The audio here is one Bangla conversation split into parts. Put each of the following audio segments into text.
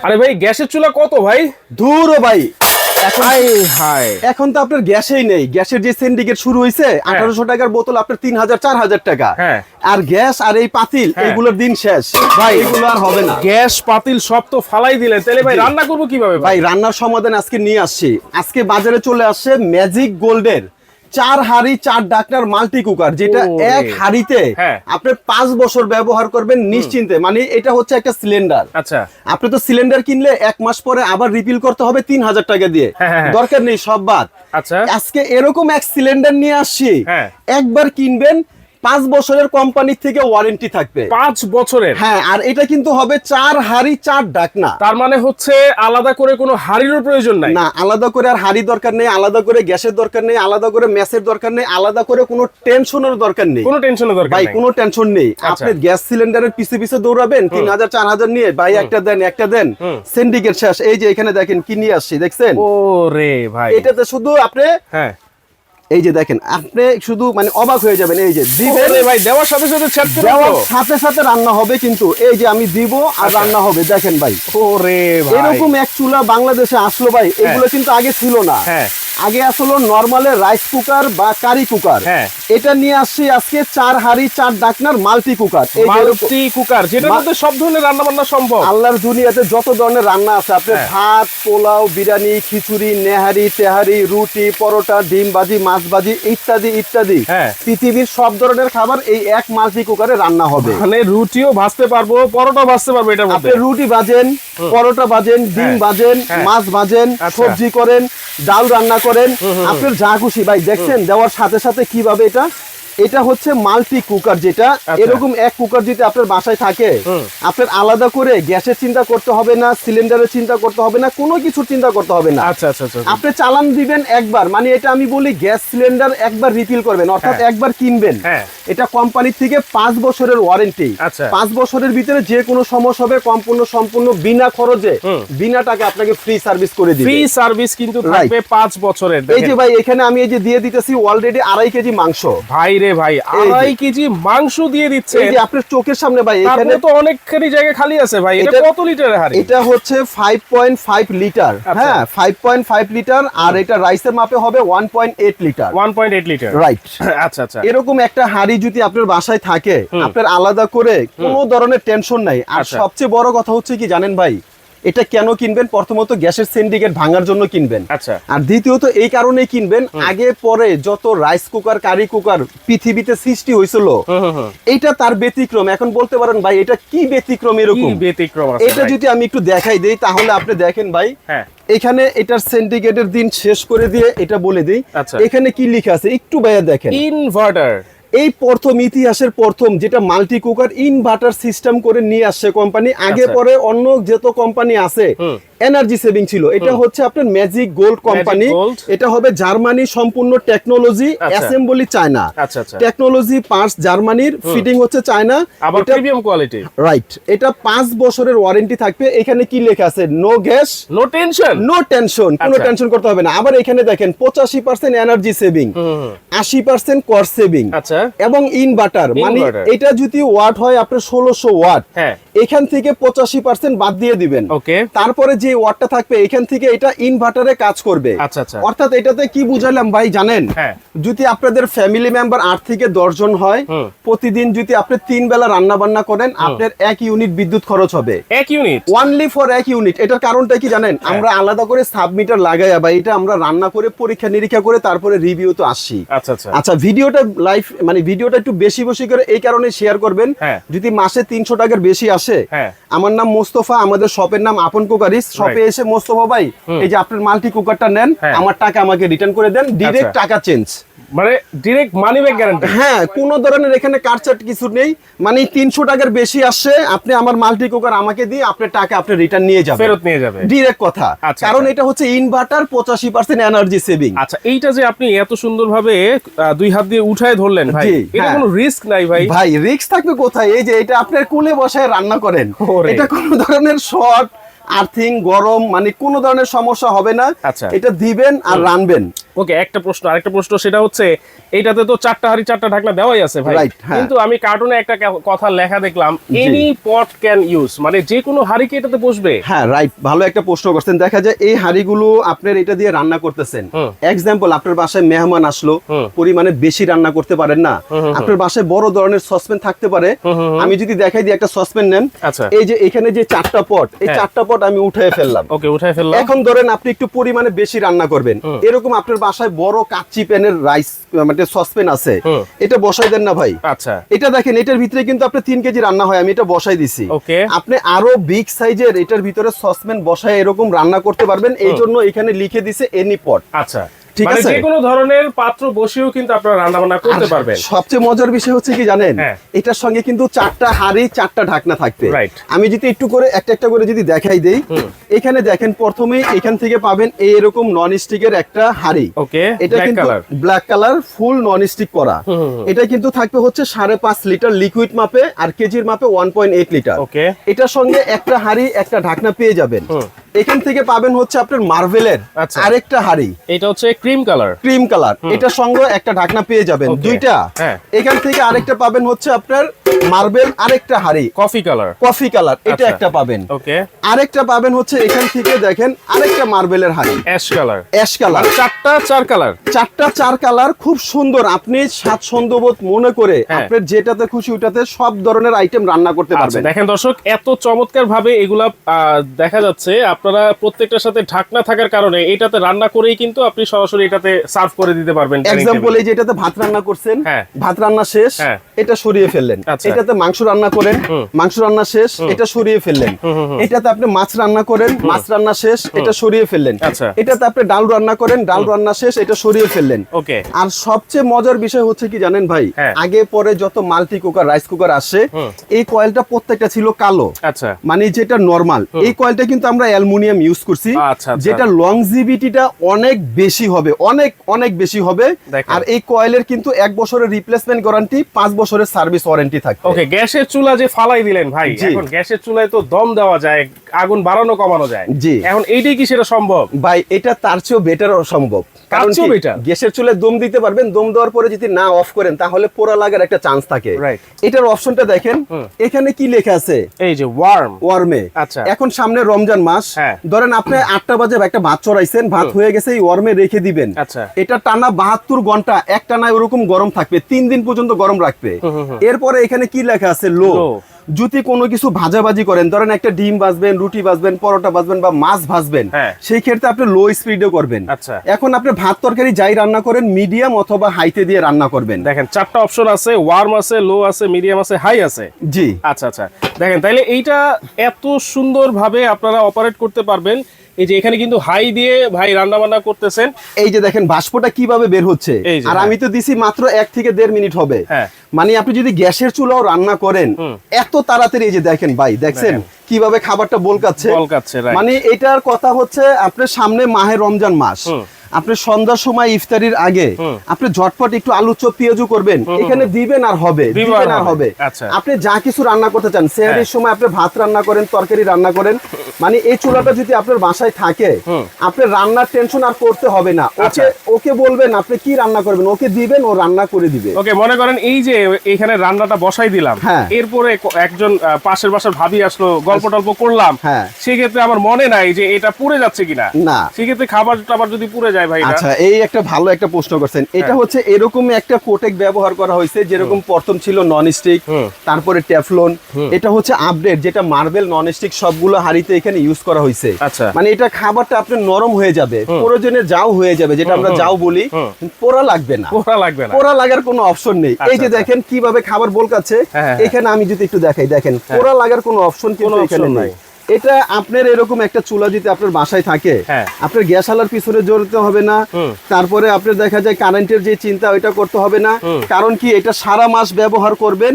আরে ভাই গ্যাসের চুলা কত ভাই? দূর ভাই, এখন তো আপনার গ্যাসেই নেই। গ্যাসের যে সিন্ডিকেট শুরু হয়েছে 1800 টাকার বোতল আপনার 3000 4000 টাকা। আর গ্যাস আর এই পাতিল এগুলোর দিন শেষ ভাই, এগুলো আর হবে না। গ্যাস পাতিল সব তো ফালাই দিলেন, তাহলে ভাই রান্না করবো কিভাবে? ভাই রান্নার সমাধান আজকে নিয়ে আসছি। আজকে বাজারে চলে আসছে ম্যাজিক গোল্ডের 4 হাঁড়ি 4 ঢাকনার মাল্টি কুকার, যেটা এক হাঁড়িতে আপনি 5 বছর ব্যবহার করবেন নিশ্চিন্তে। মানে এটা হচ্ছে একটা সিলিন্ডার। আচ্ছা, আপনি তো সিলিন্ডার কিনলে 1 মাস পরে আবার রিফিল করতে হবে 3000 টাকা দিয়ে, দরকার নেই, সব বাদ। আচ্ছা, আজকে এরকম এক সিলিন্ডার নিয়ে আসছি, একবার কিনবেন 5 বছরের কোম্পানি থেকে ওয়ারেন্টি থাকবে। 5 বছরের? হ্যাঁ, আর এটা কিন্তু হবে 4 হাঁড়ি 4 ঢাকনা। তার মানে হচ্ছে আলাদা করে কোনো হাঁড়িরও প্রয়োজন নাই? না, আলাদা করে আর হাঁড়ি দরকার নেই, আলাদা করে গ্যাসের দরকার নেই, আলাদা করে ম্যাসের দরকার নেই, আলাদা করে কোনো টেনশনের দরকার নেই। কোনো টেনশনের দরকার ভাই, নেই, কোনো টেনশন নেই। আপনি গ্যাস সিলিন্ডারের পিছে পিছে দৌড়াবেন 3000 4000 নিয়ে, ভাই একটা দেন একটা দেন, সিন্ডিকেট শেষ। এই যে এখানে দেখেন কি নিয়ে আসছি, দেখছেন? ওরে ভাই, এটাতে শুধু আপনি এই যে দেখেন, আপনি শুধু মানে অবাক হয়ে যাবেন। এই যে দিবেন ভাই, দেওয়ার সাথে সাথে ছেদ করে দেওয়ার সাথে সাথে রান্না হবে, কিন্তু এই যে আমি দিব আর রান্না হবে, দেখেন ভাই। ওরে ভাই, এরকম এক চুলা বাংলাদেশে আসলো ভাই, এগুলো কিন্তু আগে ছিল না। আগে আসলো নরমালের রাইস কুকার বা কারি কুকার। এটা নিয়ে আসছি আজকে 4 হাঁড়ি 4 ঢাকনার মাল্টি কুকার। এই মাল্টি কুকার, যেটার মধ্যে সব ধরনের রান্না বান্না সম্ভব। আল্লাহর দুনিয়াতে যত ধরনের রান্না আছে, আপনি ভাত, পোলাও, বিরিয়ানি, খিচুড়ি, নেহারি, তেহারি, রুটি, পরোটা, ডিম ভাজি, মাছ ভাজি ইত্যাদি ইত্যাদি, পৃথিবীর সব ধরনের খাবার এই এক মাল্টি কুকারে রান্না হবে। মানে রুটিও ভাজতে পারবো, পরোটাও ভাজতে পারবো এটার মধ্যে। আপনি রুটি ভাজেন, পরোটা ভাজেন, ডিম ভাজেন, মাছ ভাজেন, সবজি করেন, ডাল রান্না করেন, আপনার যা খুশি। ভাই দেখছেন দেওয়ার সাথে সাথে কিভাবে এটা হচ্ছে মাল্টি কুকার। যেটা এরকম এক কুকার যদি আপনার বাসায় থাকে, আপনার আলাদা করে গ্যাসের চিন্তা করতে হবে না, সিলিন্ডারের চিন্তা করতে হবে না, কোনো কিছু চিন্তা করতে হবে না। আচ্ছা আচ্ছা আচ্ছা, আপনি চালান দিবেন একবার, মানে এটা আমি বলি গ্যাস সিলিন্ডার একবার রিফিল করবেন, অর্থাৎ একবার কিনবেন। এটা কোম্পানি থেকে 5 বছরের ওয়ারেন্টি। 5 বছরের ভিতরে যে কোনো সমস্যা হবে সম্পূর্ণ বিনা খরচে, বিনা টাকা আপনাকে ফ্রি সার্ভিস করে দিবে। ফ্রি সার্ভিস কিন্তু থাকবে 5 বছরের। এই যে ভাই, এখানে আমি এই যে দিয়ে দিতেছি অলরেডি 2.5 কেজি মাংস। ভাই রে ভাই, 2.5 কেজি মাংস দিয়ে দিচ্ছে। এই যে আপনার চোখের সামনে ভাই, এখানে তো অনেকখানি জায়গা খালি আছে ভাই। এটা কত লিটারের হাঁড়ি? এটা হচ্ছে 5.5 লিটার। হ্যাঁ, 5.5 লিটার। আর এটা রাইসের মাপে হবে 1.8 লিটার। 1.8 litre, right. আচ্ছা আচ্ছা, এরকম একটা হাঁড়ি যদি আপনার বাসায় থাকে, আপনার আলাদা করে কোনো ধরনের টেনশন নাই। আর সবচেয়ে বড় কথা হচ্ছে কি জানেন ভাই, এটা কেন কিনবেন? প্রথমত গ্যাসের সিন্ডিকেট ভাঙার জন্য কিনবেন। আর দ্বিতীয়ত এই কারণেই কিনবেন, আগে পরে যত রাইস কুকার, কারি কুকার পৃথিবীতে সৃষ্টি হয়েছিল, এটা তার ব্যতিক্রম। এখন বলতে পারেন ভাই এটা কি ব্যতিক্রম? এরকম ব্যতিক্রম আছে। এটা যদি আমি একটু দেখাই দেই, তাহলে আপনি দেখেন ভাই, এখানে এটার সিন্ডিকেটের দিন শেষ করে দিয়ে এটা বলে দিই, এখানে কি লেখা আছে একটু ভাইয়া দেখেন। ইনভার্টার। এই প্রথম, ইতিহাসের প্রথম যেটা মাল্টি কুকার ইনভার্টার সিস্টেম করে নিয়ে আসছে কোম্পানি। আগে পরে অন্য যত কোম্পানি আছে এনার্জি সেভিং ছিল, এটা হচ্ছে আপনার ম্যাজিক গোল্ড কোম্পানি। এটা হবে জার্মানি, সম্পূর্ণ technology, assembly China, technology parts জার্মানির, ফিটিং হচ্ছে চায়না, আবার প্রিমিয়াম কোয়ালিটি। রাইট। এটা 5 বছরের ওয়ারেন্টি থাকবে। এখানে কি লেখা আছে? No gas, no tension. No tension, কোনো টেনশন করতে হবে না। আবার এখানে দেখেন 85% এনার্জি সেভিং, 80% কস্ট সেভিং, এবং ইনভার্টার। মানে এটা যদি ওয়াট হয় আপনার 1600 ওয়াট, এখান থেকে 85% বাদ দিয়ে দিবেন। তারপরে যে ওয়াটটা থাকবে এখান থেকে এটা ইনভার্টারে কাজ করবে। অর্থাৎ এটাতে কি বুঝালাম ভাই জানেন? যদি আপনাদের ফ্যামিলি মেম্বার 8 থেকে 10 জন হয়, প্রতিদিন যদি আপনি 3 বেলা রান্না বান্না করেন, আপনার 1 ইউনিট বিদ্যুৎ খরচ হবে। 1 ইউনিট, অনলি ফর 1 ইউনিট। এটার কারণটা কি জানেন? আমরা আলাদা করে সাবমিটার লাগাই, বা এটা আমরা রান্না করে পরীক্ষা নিরীক্ষা করে তারপরে রিভিউ তো আসি। আচ্ছা, ভিডিওটা লাইভ, মানে ভিডিওটা একটু বেশি বেশি করে এই কারণে শেয়ার করবেন, যদি মাসে 300 টাকার বেশি আসে। আমার নাম মোস্তফা, আমাদের শপের নাম আপন কুকারিস। শপে এসে মোস্তফা ভাই এই যে আপনার মাল্টি কুকারটা নেন, আমার টাকা আমাকে রিটার্ন করে দেন, ডাইরেক্ট টাকা চেঞ্জ, মানে ডাইরেক্ট মানি ব্যাক গ্যারান্টি। হ্যাঁ, কোনো ধরনের এখানে কাটছাট কিছু নেই। মানে 300 টাকার বেশি আসছে, আপনি আমার মাল্টি কুকার আমাকে দিয়ে আপনার টাকা আপনি রিটার্ন নিয়ে যাবেন, ফেরত নিয়ে যাবেন, ডাইরেক্ট কথা। কারণ এটা হচ্ছে ইনভার্টার, 85% এনার্জি সেভিং। আচ্ছা, এইটা যে আপনি এত সুন্দরভাবে 2 হাত দিয়ে উঠায় ধরলেন ভাই, এটা কোনো রিস্ক নাই ভাই? ভাই রিস্ক থাকবে কোথায়? এই যে এটা আপনার কুলে বসায় রান্না করেন, এটা কোনো ধরনের শর্ট, আর্থিং, গরম, মানে কোনো ধরনের সমস্যা হবে না। এটা দিবেন আর রানবেন। ওকে, আরেকটা প্রশ্ন সেটা হচ্ছে এইটাতে তো 4টা হাঁড়ি 4টা ঢাকনা দেওয়াই আছে ভাই, কিন্তু আমি কার্টুনে একটা কথা লেখা দেখলাম এনি পট ক্যান ইউজ, মানে যে কোনো হাঁড়ি কি এটাতে বসবে? হ্যাঁ রাইট, ভালো একটা প্রশ্ন করছেন। দেখা যায় এই হাঁড়িগুলো আপনার এটা দিয়ে রান্না করতেছেন, এক্সাম্পল আপনার বাসায় মেহমান আসলো, পরিমাণে বেশি রান্না করতে পারেন না, আপনার বাসায় বড় ধরনের সসপ্যান থাকতে পারে। আমি যদি দেখাই দিই একটা সসপ্যান নেন, এই যে এখানে যে 4টা পট, এই 4টা পট আমি উঠায় ফেললাম। ওকে, উঠায় ফেললাম। এখন ধরেন আপনি একটু পরিমাণে বেশি রান্না করবেন, এরকম আপনার বাসায় বড় কাচ্চি প্যানের রাইস মানে সসপ্যান আছে, এটা বসাই দেন না ভাই। আচ্ছা, এটা দেখেন, এটার ভিতরে কিন্তু আপনি 3 কেজি রান্না হয়, আমি এটা বসাই দিছি। ওকে, আপনি আরো বিগ সাইজের এটার ভিতরে সসপ্যান বসায় এরকম রান্না করতে পারবেন, এই জন্য এখানে লিখে দিছে এনি পট। আচ্ছা, মানে যে কোনো ধরনের পাত্র বসিয়েও কিন্তু আপনারা রান্না বান্না করতে পারবেন। সবচেয়ে মজার বিষয় হচ্ছে কি জানেন, এটার সঙ্গে কিন্তু 4টা হাঁড়ি 4টা ঢাকনা থাকবে। আমি যদি একটু করে একটা করে যদি দেখাই দেই, এখানে দেখেন প্রথমেই এখান থেকে পাবেন এরকম নন স্টিকের একটা হাঁড়ি। ওকে, এটা কিন্তু ব্ল্যাক কালার ফুল নন স্টিক করা। এটা কিন্তু থাকবে হচ্ছে 5.5 লিটার লিকুইড মাপে, আর কেজির মাপে 1.8 লিটার। ওকে, এটার সঙ্গে একটা হাঁড়ি একটা ঢাকনা পেয়ে যাবেন। এখান থেকে পাবেন হচ্ছে আপনার মার্বেলের আরেকটা হাঁড়ি, এটা হচ্ছে ক্রিম কালার, এটার সঙ্গে একটা ঢাকনা পেয়ে যাবেন, দুইটা। এখান থেকে আরেকটা পাবেন হচ্ছে আপনার মার্বেল আরেকটা হাঁড়ি কফি কালার, এটা একটা পাবেন। ওকে, আরেকটা পাবেন হচ্ছে এখান থেকে দেখেন আরেকটা মার্বেলের হাঁড়ি অ্যাশ কালার, 4টা 4 কালার, খুব সুন্দর। আপনি স্বাচ্ছন্দ্যবোধ মনে করে আপনার যেটাতে খুশি ওটাতে সব ধরনের আইটেম রান্না করতে পারবেন। দেখেন দর্শক, এত চমৎকার ভাবে এগুলা দেখা যাচ্ছে। আপনারা প্রত্যেকটার সাথে ঢাকনা থাকার কারণে এটাতে রান্না করেই কিন্তু আপনি সরাসরি এটাতে সার্ভ করে দিতে পারবেন। এক্সাম্পল এই যে এটাতে ভাত রান্না করছেন, ভাত রান্না শেষ, এটা সরিয়ে ফেললেন। এটাতে মাংস রান্না করেন, মাংস রান্না শেষ, এটা সরিয়ে ফেললেন। এটাতে আপনি মাছ রান্না করেন, মাছ রান্না শেষ, এটা সরিয়ে ফেললেন। এটাতে আপনি ডাল রান্না করেন, ডাল রান্না শেষ, এটা সরিয়ে ফেললেন। আর সবচেয়ে মজার বিষয় হচ্ছে কি জানেন ভাই, আগে পরে যত মাল্টি কুকার রাইস কুকার আসে, এই কয়েলটা প্রত্যেকটা ছিল কালো, মানে যেটা নরমাল। এই কয়েলটা কিন্তু আমরা অ্যালুমিনিয়াম ইউজ করছি, যেটা লংজিভিটিটা অনেক বেশি হবে, অনেক বেশি হবে। আর এই কয়েলের কিন্তু 1 বছরের রিপ্লেসমেন্ট গ্যারান্টি, 5 বছরের সার্ভিস ওয়ারেন্টি থাকে। ওকে, গ্যাসের চুলা যে ফালাই দিলেন ভাই, এখন গ্যাসের চুলায় তো দম দেওয়া যায়, আগুন বাড়ানো কমানো যায়। জি, এখন এইটাই কি সেটা সম্ভব ভাই? এটা তার চেয়েও বেটার সম্ভব, কারণ গ্যাসের চুলায় দম দিতে পারবেন, দম দেওয়ার পরে যদি না অফ করেন তাহলে পোড়া লাগার একটা চান্স থাকে। এটার অপশনটা দেখেন, এখানে কি লেখা আছে, এই যে ওয়ার্মে। আচ্ছা, এখন সামনে রমজান মাস, ধরেন আপনি 8টা বাজে একটা ভাত চড়াইছেন, ভাত হয়ে গেছে, এই ওয়ার্মে রেখে দিবেন। এটা টানা 72 ঘন্টা এক টানা ওরকম গরম থাকবে, 3 দিন পর্যন্ত গরম রাখবে। এরপরে এখানে কি লেখা আছে, লো। যদি কোনো কিছু ভাজাভাজি করেন, ধরেন একটা ডিম ভাজবেন, রুটি ভাজবেন, পরোটা ভাজবেন বা মাছ ভাজবেন, সেই ক্ষেত্রে আপনি লো স্পিডে করবেন। এখন আপনি ভাত তরকারি যাই রান্না করেন, মিডিয়াম অথবা হাইতে দিয়ে রান্না করবেন। দেখেন 4টা অপশন আছে, ওয়ার্ম আছে, লো আছে, মিডিয়াম আছে, হাই আছে। জি, আচ্ছা, দেখেন তাইলে এইটা এত সুন্দর ভাবে আপনারা অপারেট করতে পারবেন। এই যে এখানে কিন্তু হাই দিয়ে ভাই রান্না বান্না করতেছেন, এই যে দেখেন বাষ্পটা কিভাবে বের হচ্ছে, আর আমি তো দিছি মাত্র 1 থেকে 1.5 মিনিট হবে। মানে আপনি যদি গ্যাসের চুলাও রান্না করেন এত তাড়াতাড়ি, এই যে দেখেন ভাই, দেখছেন কিভাবে খাবারটা বলকাচ্ছে। মানে এটার কথা হচ্ছে আপনার সামনে মাহে রমজান মাস, আপনি সন্ধ্যার সময় ইফতারির আগে আপনি ঝটপট একটু আলু চপ পেঁয়াজু করবেন, এখানে দিবেন আর হবে, দিবেন আর হবে। আপনি যা কিছু রান্না করতে চান, সেহরির সময় আপনি ভাত রান্না করেন, তরকারি রান্না করেন, মানে এই চুলাটা যদি আপনার বাসায় থাকে, আপনার রান্নার টেনশন আর করতে হবে না। ওকে বলবেন আপনি কি রান্না করবেন, ওকে দিবেন, ও রান্না করে দিবে। ওকে, মনে করেন এই যে এখানে রান্নাটা বসাই দিলাম, এরপরে একজন পাশের বাসার ভাবি আসলো, গল্প টল্প করলাম, সেক্ষেত্রে আমার মনে নাই যে এটা পুড়ে যাচ্ছে কিনা, না সেক্ষেত্রে খাবার টাবার যদি পুড়ে যায় ভাই। আচ্ছা, এই একটা ভালো একটা প্রশ্ন করছেন। এটা হচ্ছে এরকম একটা প্রোটেক্ট ব্যবহার করা হয়েছে, যেরকম প্রথম ছিল নন স্টিক, তারপরে টেফলন, এটা হচ্ছে আপডেট, যেটা মার্বেল নন স্টিক সবগুলো হাঁড়িতে এখানে ইউজ করা হয়েছে। মানে এটা খাবারটা আপনার নরম হয়ে যাবে, প্রয়োজনে যাও হয়ে যাবে, যেটা আমরা যাও বলি, পোড়া লাগবে না, পোড়া লাগার কোনো অপশন নেই। এই যে দেখেন কিভাবে খাবার বলকাচ্ছে, এখানে আমি যদি একটু দেখাই, দেখেন পোড়া লাগার কোনো অপশন কিন্তু এখানে নেই। এটা আপনার এরকম একটা চুলা যদি আপনার বাসায় থাকে, আপনার গ্যাস আলার পিছনে জড়তে হবে না, তারপরে আপনার দেখা যায় কারেন্টের যে চিন্তা ওইটা করতে হবে না। কারণ কি, এটা সারা মাস ব্যবহার করবেন,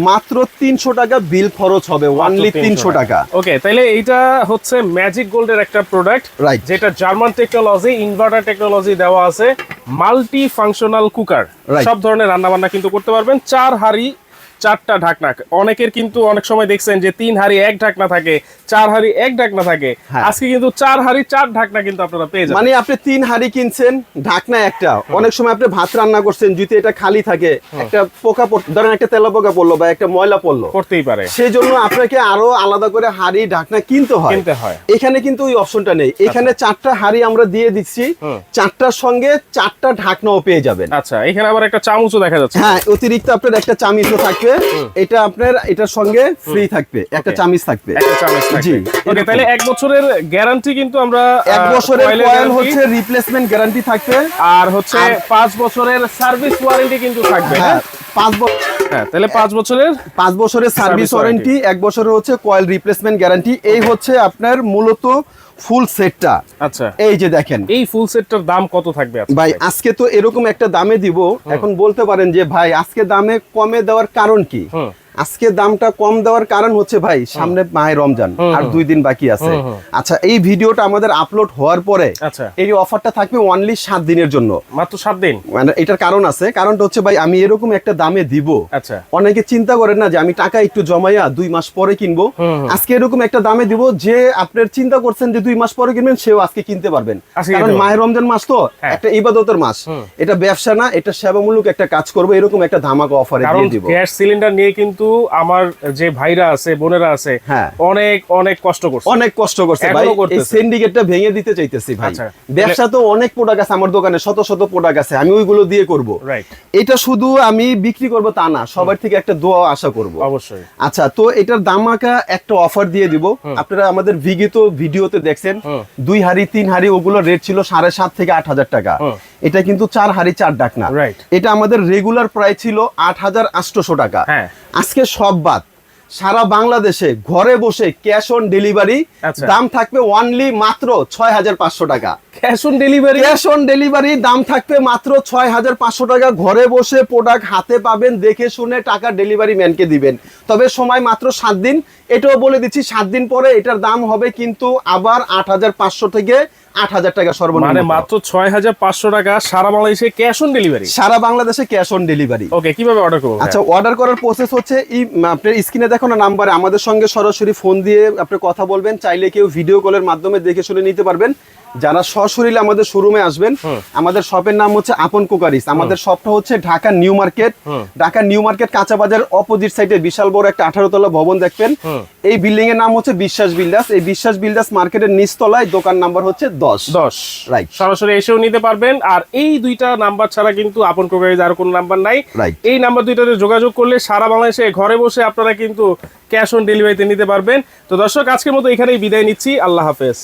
মাত্র 300 টাকা বিল খরচ হবে, অনলি 300 টাকা। ওকে, তাহলে এইটা হচ্ছে ম্যাজিক গোল্ডের একটা প্রোডাক্ট, যেটা জার্মান টেকনোলজি, ইনভার্টার টেকনোলজি দেওয়া আছে, মাল্টি ফাংশনাল কুকার, সব ধরনের রান্না বান্না কিন্তু করতে পারবেন। 4 হাঁড়ি 4টা ঢাকনা। অনেকের কিন্তু অনেক সময় দেখছেন যে 3 হাঁড়ি 1 ঢাকনা থাকে, 4 হাঁড়ি 1 ঢাকনা থাকে। আজকে কিন্তু 4 হাঁড়ি 4 ঢাকনা কিন্তু আপনারা পেয়ে যাবেন। মানে আপনি 3 হাঁড়ি কিনছেন, ঢাকনা একটা। অনেক সময় আপনি ভাত রান্না করছেন, যদি এটা খালি থাকে, একটা পোকা ধরেন একটা তেলা পোকা পড়লো বা একটা ময়লা পড়লো, পড়তেই পারে, সেই জন্য আপনাকে আরো আলাদা করে হাঁড়ি ঢাকনা কিনতে হয়। এখানে কিন্তু ওই অপশনটা নেই। এখানে 4টা হাঁড়ি আমরা দিয়ে দিচ্ছি, 4টার সঙ্গে 4টা ঢাকনাও পেয়ে যাবেন। আচ্ছা, এখানে আবার একটা চামচও দেখা যাচ্ছে। হ্যাঁ, অতিরিক্ত আপনার একটা চামচও থাকবে। এটা আপনার এটার সঙ্গে ফ্রি থাকবে, একটা চামচ থাকবে। জি, ওকে। তাহলে 1 বছরের গ্যারান্টি কিন্তু আমরা 1 বছরের কয়েল হচ্ছে রিপ্লেসমেন্ট গ্যারান্টি থাকবে, আর হচ্ছে 5 বছরের সার্ভিস ওয়ারেন্টি কিন্তু থাকবে। হ্যাঁ, 5 বছর। হ্যাঁ, তাহলে 5 বছরের সার্ভিস ওয়ারেন্টি, 1 বছরের হচ্ছে কয়েল রিপ্লেসমেন্ট গ্যারান্টি। এই হচ্ছে আপনার মূলত ফুল সেটটা। আচ্ছা, এই যে দেখেন, এই ফুল সেটটার দাম কত থাকবে ভাই? আজকে তো এরকম একটা দামে দিব। এখন বলতে পারেন যে ভাই আজকে দামে কমে দেওয়ার কারণ কি? আজকে দামটা কম দেওয়ার কারণ হচ্ছে ভাই সামনে মাহে রমজান, আর 2 দিন বাকি আছে। আচ্ছা, এই ভিডিওটা আমাদের আপলোড হওয়ার পরে এই অফারটা থাকবে অনলি 7 দিনের জন্য, মাত্র 7 দিন। মানে এটার কারণ আছে। কারণটা হচ্ছে ভাই আমি এরকম একটা দামে দিব। আচ্ছা, অনেকে চিন্তা করেন না যে আমি টাকা একটু জমাইয়া 2 মাস পরে কিনবো। আজকে এরকম একটা দামে দিব যে আপনার চিন্তা করছেন যে 2 মাস পরে কিনবেন, সেও আজকে কিনতে পারবেন। কারণ মাহে রমজান মাস তো একটা ইবাদতের মাস, এটা ব্যবসা না, এটা সেবামূলক একটা কাজ করবো। এরকম একটা ধামাকা অফারে দিয়ে দিব। গ্যাস সিলিন্ডার নিয়ে কিন্তু আমার যে ভাইরা আছে, বোনেরা আছে, অনেক অনেক কষ্ট করছে, ভাই। এই সিন্ডিকেটটা ভেঙে দিতে চাইতেছি ভাই। ব্যবসা তো অনেক প্রোডাক্ট আছে আমার দোকানে, শত শত প্রোডাক্ট আছে, আমি ওইগুলো দিয়ে করব। এটা শুধু আমি বিক্রি করব তা না, সবার থেকে একটা দোয়া আশা করব অবশ্যই। আচ্ছা, তো এটার ধামাকা একটা অফার দিয়ে দিব। আপনারা আমাদের বিগত ভিডিওতে দেখছেন 2 হাঁড়ি 3 হাঁড়ি ওগুলো রেট ছিল 7,500 থেকে 8,000 টাকা। এটা কিন্তু 4 হাঁড়ি 4 ঢাকনা। এটা আমাদের রেগুলার প্রাইস ছিল 8,800 টাকা। আজকে সব বাদ, সারা বাংলাদেশে ঘরে বসে ক্যাশ অন ডেলিভারি দাম থাকবে অনলি মাত্র 6,500 টাকা। ক্যাশ অন ডেলিভারি দাম থাকবে মাত্র 6,500 টাকা। ঘরে বসে প্রোডাক্ট হাতে পাবেন, দেখে শুনে টাকা ডেলিভারি ম্যানকে দিবেন। তবে সময় মাত্র 7 দিন। এটাও বলে দিচ্ছি, 7 দিন পরে এটার দাম হবে কিন্তু আবার 8,500 থেকে 8,000 টাকা সর্বনিম্ন। মানে মাত্র 6,500 টাকা সারা বাংলাদেশে ক্যাশ অন ডেলিভারি। সারা বাংলাদেশে ক্যাশ অন ডেলিভারি। ওকে, কিভাবে অর্ডার করব? আচ্ছা, অর্ডার করার প্রসেস হচ্ছে আপনার স্ক্রিনে দেখো না নাম্বারে আমাদের সঙ্গে সরাসরি ফোন দিয়ে আপনি কথা বলবেন। চাইলে কেউ ভিডিও কলের মাধ্যমে দেখে শুনে নিতে পারবেন। যারা সশরীরে আমাদের শোরুমে আসবেন, আমাদের শপের নাম হচ্ছে আপন কুকারিস। আমাদের শপটা হচ্ছে Dhaka new market. Dhaka new market কাঁচা বাজার অপোজিট সাইডে বিশাল বড় একটা 18 তলা ভবন দেখবেন। এই বিল্ডিং এর নাম হচ্ছে বিশ্বাস বিল্ডার্স। এই বিশ্বাস বিল্ডার্স মার্কেটের নিচতলায়, দোকান নাম্বার হচ্ছে 10 রাইট। সরাসরি এসেও নিতে পারবেন। আর এই দুইটা নাম্বার ছাড়া কিন্তু আপন কুকারিস আর কোনো নাম্বার নাই। এই নাম্বার দুইটাতে যোগাযোগ করলে সারা বাংলাদেশে ঘরে বসে আপনারা কিন্তু ক্যাশ অন ডেলিভারিতে নিতে পারবেন। তো দর্শক, আজকের মতো এখানেই বিদায় নিচ্ছি। আল্লাহ হাফেজ।